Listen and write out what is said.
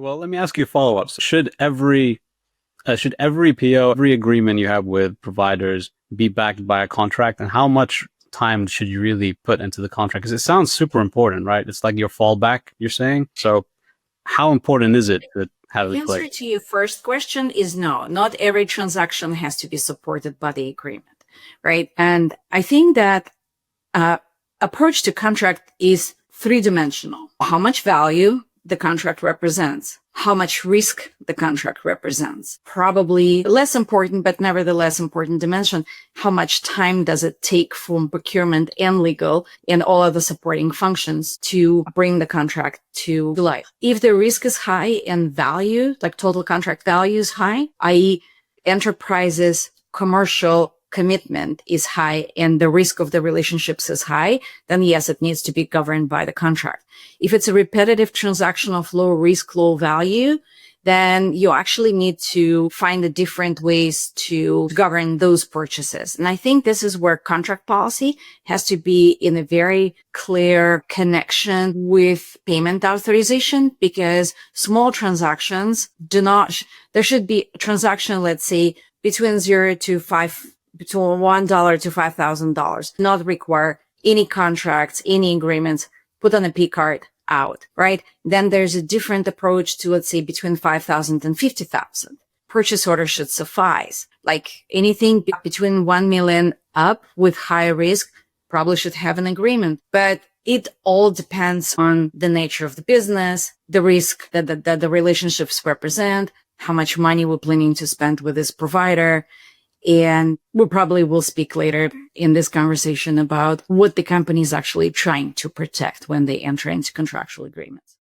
Well, let me ask you a follow-up. So should every PO, every agreement you have with providers be backed by a contract, and how much time should you really put into the contract? Because it sounds super important, right? It's like your fallback, you're saying. So how important is it to have The it answer played? to your first question is no. Not every transaction has to be supported by the agreement, right? And I think that approach to contract is three-dimensional. How much value the contract represents, how much risk the contract represents. Probably less important, but nevertheless important dimension. How much time does it take from procurement and legal and all of the supporting functions to bring the contract to life? If the risk is high and value, like total contract value is high, i.e. enterprises, commercial commitment is high and the risk of the relationships is high, then yes, it needs to be governed by the contract. If it's a repetitive transaction of low risk, low value, then you actually need to find the different ways to govern those purchases. And I think this is where contract policy has to be in a very clear connection with payment authorization, because small transactions there should be a transaction, let's say between $1 to $5,000, not require any contracts, any agreements, put on a P card, out, right? Then there's a different approach to, let's say, between 5,000 and 50,000. Purchase order should suffice. Like anything between 1 million up with high risk probably should have an agreement, but it all depends on the nature of the business, the risk that the relationships represent, how much money we're planning to spend with this provider. And we probably will speak later in this conversation about what the company is actually trying to protect when they enter into contractual agreements.